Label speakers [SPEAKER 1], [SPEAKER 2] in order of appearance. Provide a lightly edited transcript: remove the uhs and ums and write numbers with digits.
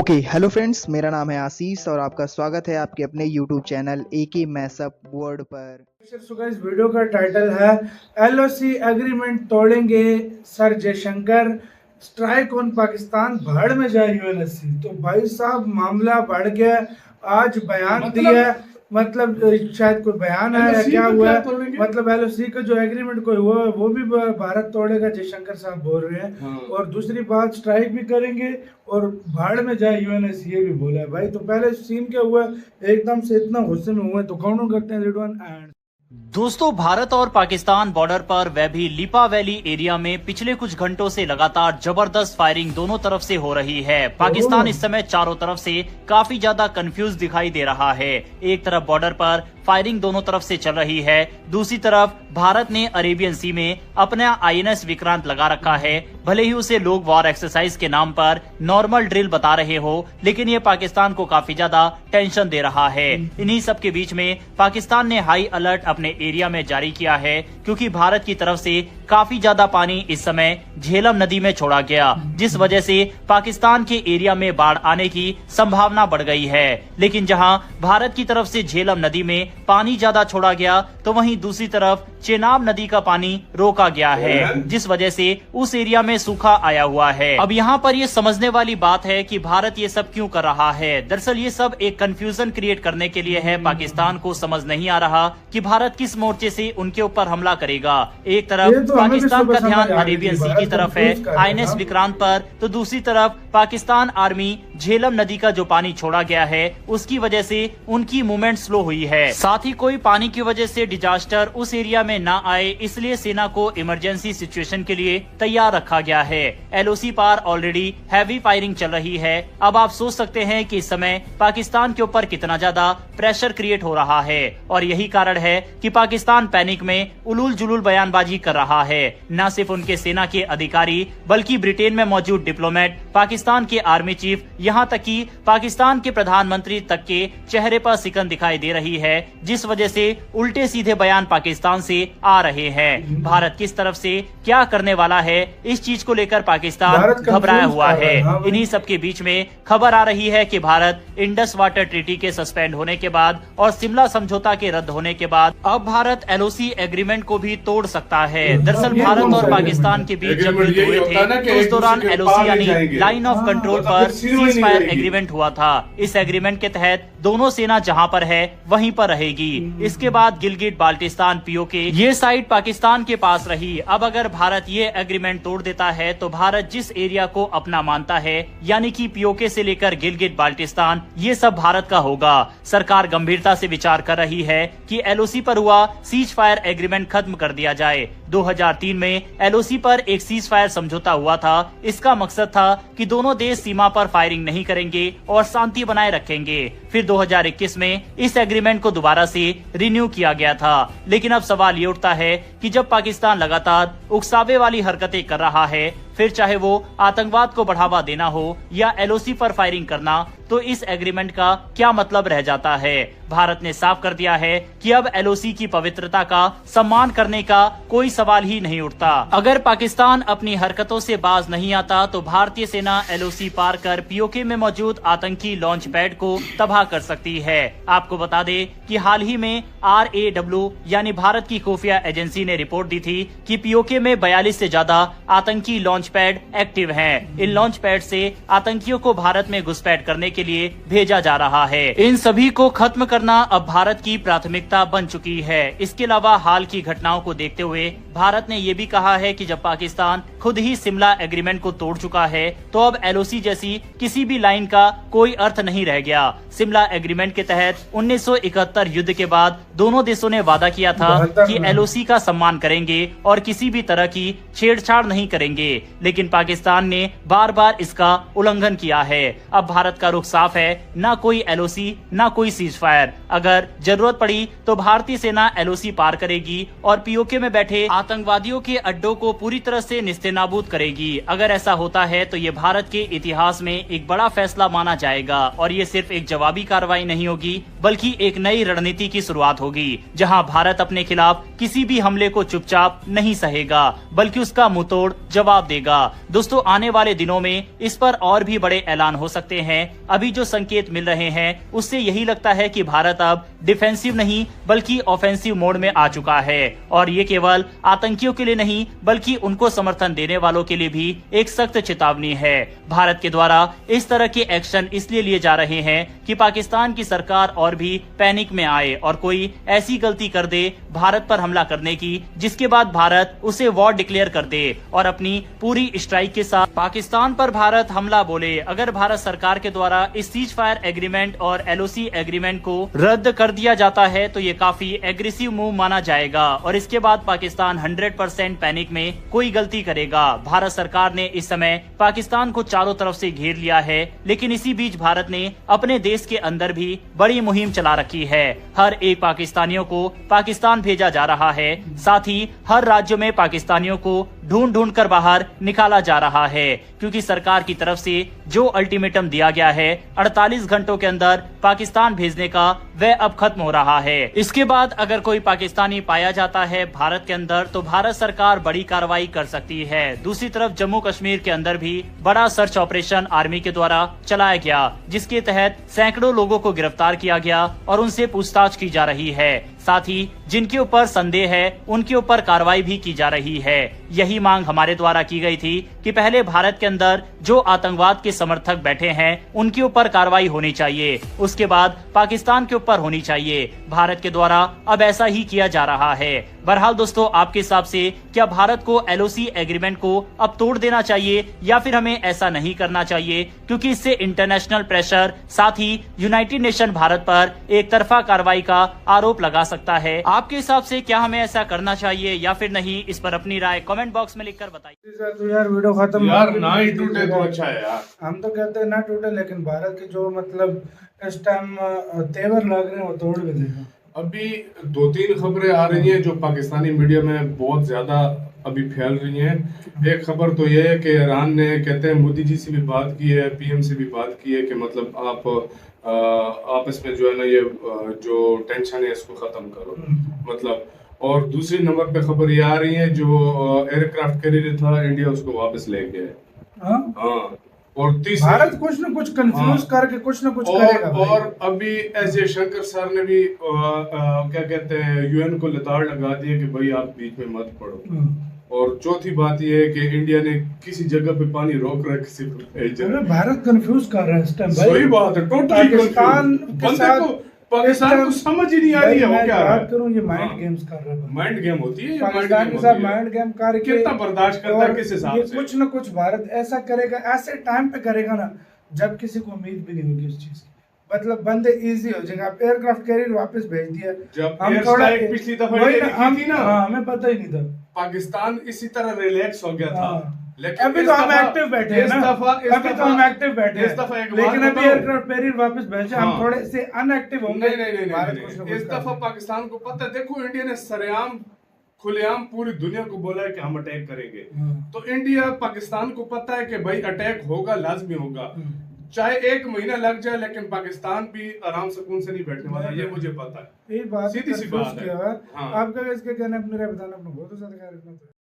[SPEAKER 1] Hello friends, मेरा नाम है आशीष और आपका स्वागत है आपके अपने YouTube channel AK mashup world पर।
[SPEAKER 2] सो गाइस, वीडियो का टाइटल है एलओसी एग्रीमेंट तोड़ेंगे sir Jaishankar, strike on Pakistan, भाड़ में जाए यूएनएससी। तो भाई साहब मामला बढ़ गया। आज बयान दिया, मतलब शायद कोई बयान आया या क्या हुआ है, मतलब एलओसी का जो एग्रीमेंट कोई हुआ है वो भी भारत तोड़ेगा, जयशंकर साहब बोल रहे हैं। हाँ। और दूसरी बात, स्ट्राइक भी करेंगे और भाड़ में जाए यूएनएससी, ये भी बोला है भाई। तो पहले सीन क्या हुआ, एकदम से इतना गुस्से में हुए। तो कौन करते हैं रिडवान एंड
[SPEAKER 3] दोस्तों, भारत और पाकिस्तान बॉर्डर पर वह भी लिपा वैली एरिया में पिछले कुछ घंटों से लगातार जबरदस्त फायरिंग दोनों तरफ से हो रही है। पाकिस्तान इस समय चारों तरफ से काफी ज्यादा कंफ्यूज दिखाई दे रहा है। एक तरफ बॉर्डर पर फायरिंग दोनों तरफ से चल रही है, दूसरी तरफ भारत ने अरेबियन सी में अपना आईएनएस विक्रांत लगा रखा है। भले ही उसे लोग वॉर एक्सरसाइज के नाम पर नॉर्मल ड्रिल बता रहे हो, लेकिन ये पाकिस्तान को काफी ज्यादा टेंशन दे रहा है। इन्हीं सब के बीच में पाकिस्तान ने हाई अलर्ट अपने एरिया में जारी किया है, क्योंकि भारत की तरफ से काफी ज्यादा पानी इस समय झेलम नदी में छोड़ा गया, जिस वजह से पाकिस्तान के एरिया में बाढ़ आने की संभावना बढ़ गई है। लेकिन जहां भारत की तरफ से झेलम नदी में पानी ज्यादा छोड़ा गया, तो वहीं दूसरी तरफ चेनाब नदी का पानी रोका गया है, जिस वजह से उस एरिया में सूखा आया हुआ है। अब यहाँ पर ये समझने वाली बात है कि भारत ये सब क्यों कर रहा है। दरअसल ये सब एक कंफ्यूजन क्रिएट करने के लिए है। पाकिस्तान को समझ नहीं आ रहा कि भारत किस मोर्चे से उनके ऊपर हमला करेगा। एक तरफ पाकिस्तान का ध्यान अरेबियन सी की तरफ है, आईएनएस विक्रांत पर, तो दूसरी तरफ पाकिस्तान आर्मी झेलम नदी का जो पानी छोड़ा गया है उसकी वजह से उनकी मूवमेंट स्लो हुई है। साथ ही कोई पानी की वजह से डिजास्टर उस एरिया में ना आए, इसलिए सेना को इमरजेंसी सिचुएशन के लिए तैयार रखा गया है। एलओसी पार ऑलरेडी हैवी फायरिंग चल रही है। अब आप सोच सकते हैं कि इस समय पाकिस्तान के ऊपर कितना ज्यादा प्रेशर क्रिएट हो रहा है, और यही कारण है कि पाकिस्तान पैनिक में उलूल जुलूल बयानबाजी कर रहा है। न सिर्फ उनके सेना के अधिकारी, बल्कि ब्रिटेन में मौजूद डिप्लोमेट, पाकिस्तान के आर्मी चीफ, यहाँ तक कि पाकिस्तान के प्रधानमंत्री तक के चेहरे पर सिकन दिखाई दे रही है, जिस वजह से उल्टे सीधे बयान पाकिस्तान से आ रहे हैं। भारत किस तरफ से क्या करने वाला है, इस चीज को लेकर पाकिस्तान घबराया हुआ है। इन्हीं सब के बीच में खबर आ रही है कि भारत इंडस वाटर ट्रीटी के सस्पेंड होने के बाद और शिमला समझौता के रद्द होने के बाद अब भारत एलओसी एग्रीमेंट को भी तोड़ सकता है। दरअसल भारत और पाकिस्तान के बीच जब युद्ध हुए थे तो उस दौरान एलओसी यानी लाइन ऑफ कंट्रोल पर सीज फायर एग्रीमेंट हुआ था। इस एग्रीमेंट के तहत दोनों सेना जहां पर है वहीं पर रहेगी। इसके बाद गिलगिट बाल्टिस्तान पीओके ये साइड पाकिस्तान के पास रही। अब अगर भारत ये एग्रीमेंट तोड़ देता है तो भारत जिस एरिया को अपना मानता है, यानी कि पीओके से लेकर गिलगिट बाल्टिस्तान, ये सब भारत का होगा। सरकार गंभीरता से विचार कर रही है कि एलओसी पर हुआ सीज फायर एग्रीमेंट खत्म कर दिया जाए। 2003 में एलओसी पर एक सीज फायर समझौता हुआ था। इसका मकसद था कि दोनों देश सीमा पर फायरिंग नहीं करेंगे और शांति बनाए रखेंगे। फिर 2021 में इस एग्रीमेंट को दोबारा से रिन्यू किया गया था। लेकिन अब सवाल ये उठता है कि जब पाकिस्तान लगातार उकसावे वाली हरकतें कर रहा है, फिर चाहे वो आतंकवाद को बढ़ावा देना हो या एलओसी पर फायरिंग करना, तो इस एग्रीमेंट का क्या मतलब रह जाता है। भारत ने साफ कर दिया है कि अब एलओसी की पवित्रता का सम्मान करने का कोई सवाल ही नहीं उठता। अगर पाकिस्तान अपनी हरकतों से बाज नहीं आता तो भारतीय सेना एलओसी पार कर पीओके में मौजूद आतंकी लॉन्च पैड को तबाह कर सकती है। आपको बता दें कि हाल ही में RAW यानी भारत की खुफिया एजेंसी ने रिपोर्ट दी थी कि पीओके में 42 से ज्यादा आतंकी लॉन्च पैड एक्टिव हैं। इन लॉन्च पैड से आतंकियों को भारत में घुसपैठ करने के लिए भेजा जा रहा है। इन सभी को खत्म करना अब भारत की प्राथमिकता बन चुकी है। इसके अलावा हाल की घटनाओं को देखते हुए भारत ने ये भी कहा है कि जब पाकिस्तान खुद ही शिमला एग्रीमेंट को तोड़ चुका है, तो अब एलओसी जैसी किसी भी लाइन का कोई अर्थ नहीं रह गया। शिमला एग्रीमेंट के तहत 1971 युद्ध के बाद दोनों देशों ने वादा किया था कि एलओसी का सम्मान करेंगे और किसी भी तरह की छेड़छाड़ नहीं करेंगे, लेकिन पाकिस्तान ने बार बार इसका उल्लंघन किया है। अब भारत का रुख साफ है, ना कोई एलओसी ना कोई सीज फायर। अगर जरूरत पड़ी तो भारतीय सेना एलओसी पार करेगी और पीओके में बैठे आतंकवादियों के अड्डों को पूरी तरह से निस्तेनाबूद करेगी। अगर ऐसा होता है तो ये भारत के इतिहास में एक बड़ा फैसला माना जाएगा और ये सिर्फ एक जवाबी कार्रवाई नहीं होगी बल्कि एक नई रणनीति की शुरुआत होगी, जहां भारत अपने खिलाफ किसी भी हमले को चुपचाप नहीं सहेगा बल्कि उसका मुंहतोड़ जवाब देगा। दोस्तों, आने वाले दिनों में इस पर और भी बड़े ऐलान हो सकते हैं। अभी जो संकेत मिल रहे हैं उससे यही लगता है कि भारत अब डिफेंसिव नहीं बल्कि ऑफेंसिव मोड में आ चुका है, और ये केवल आतंकियों के लिए नहीं बल्कि उनको समर्थन देने वालों के लिए भी एक सख्त चेतावनी है। भारत के द्वारा इस तरह के एक्शन इसलिए लिए जा रहे हैं कि पाकिस्तान की सरकार और भी पैनिक में आए और कोई ऐसी गलती कर दे भारत पर हमला करने की जिसके बाद भारत उसे वॉर डिक्लेयर कर दे और अपनी पूरी स्ट्राइक के साथ पाकिस्तान पर भारत हमला बोले। अगर भारत सरकार के द्वारा इस सीज फायर एग्रीमेंट और LOC एग्रीमेंट को रद्द कर दिया जाता है तो ये काफी एग्रेसिव मूव माना जाएगा और इसके बाद पाकिस्तान 100% पैनिक में कोई गलती करेगा। भारत सरकार ने इस समय पाकिस्तान को चारों तरफ से घेर लिया है, लेकिन इसी बीच भारत ने अपने देश के अंदर भी बड़ी मुहिम चला रखी है। हर एक पाकिस्तानियों को पाकिस्तान भेजा जा रहा है, साथ ही हर राज्य में पाकिस्तानियों को ढूंढ ढूंढ कर बाहर निकाला जा रहा है, क्योंकि सरकार की तरफ से जो अल्टीमेटम दिया गया है 48 घंटों के अंदर पाकिस्तान भेजने का, वह अब खत्म हो रहा है। इसके बाद अगर कोई पाकिस्तानी पाया जाता है भारत के अंदर तो भारत सरकार बड़ी कार्रवाई कर सकती है। दूसरी तरफ जम्मू कश्मीर के अंदर भी बड़ा सर्च ऑपरेशन आर्मी के द्वारा चलाया गया, जिसके तहत सैकड़ों लोगों को गिरफ्तार किया गया और उनसे पूछताछ की जा रही है। साथ ही जिनके ऊपर संदेह है उनके ऊपर कार्रवाई भी की जा रही है। यही मांग हमारे द्वारा की गई थी कि पहले भारत के अंदर जो आतंकवाद के समर्थक बैठे हैं उनके ऊपर कार्रवाई होनी चाहिए, उसके बाद पाकिस्तान के ऊपर होनी चाहिए। भारत के द्वारा अब ऐसा ही किया जा रहा है। बहरहाल दोस्तों, आपके हिसाब से क्या भारत को LOC एग्रीमेंट को अब तोड़ देना चाहिए या फिर हमें ऐसा नहीं करना चाहिए, क्योंकि इससे इंटरनेशनल प्रेशर साथ ही यूनाइटेड नेशन भारत पर एक तरफा कार्रवाई का आरोप लगा सकता है। आपके हिसाब से क्या हमें ऐसा करना चाहिए या फिर नहीं, इस पर अपनी राय कमेंट बॉक्स में लिखकर बताइए।
[SPEAKER 2] तो यार वीडियो खत्म
[SPEAKER 4] यार ना ही टूटे तो अच्छा है यार।
[SPEAKER 2] हम तो कहते हैं ना टूटे, लेकिन भारत के जो मतलब इस टाइम तेवर लग रहे हैं वो तोड़ भी देगा।
[SPEAKER 4] अभी 2-3 खबरें आ रही हैं जो पाकिस्तानी मीडिया में बहुत ज्यादा अभी फैल रही हैं। एक खबर तो ये है कि ईरान ने कहते हैं मोदी जी से भी बात की है, PM से भी बात की है कि मतलब आप आपस में जो है ना ये जो टेंशन है इसको खत्म करो मतलब। और दूसरी नंबर पे खबर ये आ रही है जो एयरक्राफ्ट कैरियर था इंडिया उसको वापस ले गया। हाँ, और तीसरी
[SPEAKER 2] भारत कुछ न कुछ कंफ्यूज करके कुछ न कुछ करेगा।
[SPEAKER 4] और अभी एस जयशंकर सर ने भी क्या कहते हैं UN को लताड़ लगा दी है कि भाई आप बीच में मत पड़ो। और चौथी बात ये है कि इंडिया ने किसी जगह पे पानी रोक रहा है किसी को भेज रहा है।
[SPEAKER 2] भारत कंफ्यूज कर रहा है इस टाइम।
[SPEAKER 4] सही बात है, टोटली पाकिस्तान को समझ ही नहीं आ रही है वो क्या
[SPEAKER 2] बात करूं, ये माइंड गेम्स कर रहा है।
[SPEAKER 4] माइंड गेम होती है
[SPEAKER 2] पाकिस्तान के साथ माइंड गेम करके
[SPEAKER 4] कितना बर्दाश्त करता है किस हिसाब से।
[SPEAKER 2] कुछ न कुछ भारत ऐसा करेगा, ऐसे टाइम पे करेगा ना जब किसी को उम्मीद भी नहीं होगी उस चीज की। मतलब बंदे इजी हो जाएंगे। आप एयरक्राफ्ट कैरियर वापस भेज दिया,
[SPEAKER 4] जब
[SPEAKER 2] हम थोड़ा
[SPEAKER 4] पिछली दफा थी ना,
[SPEAKER 2] हमें पता ही नहीं था।
[SPEAKER 4] पाकिस्तान इसी तरह रिलैक्स हो गया था, लेकिन
[SPEAKER 2] अभी तो हम एक्टिव बैठे हैं ना। अभी तो हम एक्टिव बैठे हैं, लेकिन अभी एयरक्राफ्ट कैरियर वापस भेजे, हम थोड़े से अनएक्टिव होंगे।
[SPEAKER 4] नहीं, इस दफा पाकिस्तान को पता है। देखो इंडिया ने सरेआम खुलेआम पूरी दुनिया को बोला है कि हम अटैक करेंगे, तो इंडिया पाकिस्तान को पता है कि भाई अटैक होगा, लाजमी होगा, चाहे 1 महीना लग जाए, लेकिन पाकिस्तान भी आराम सुकून से नहीं बैठने वाला, ये मुझे पता है।
[SPEAKER 2] यही बात
[SPEAKER 4] सीधी सी बात है।
[SPEAKER 2] आपका इसके कहने अपने बताना अपना बहुत ज्यादा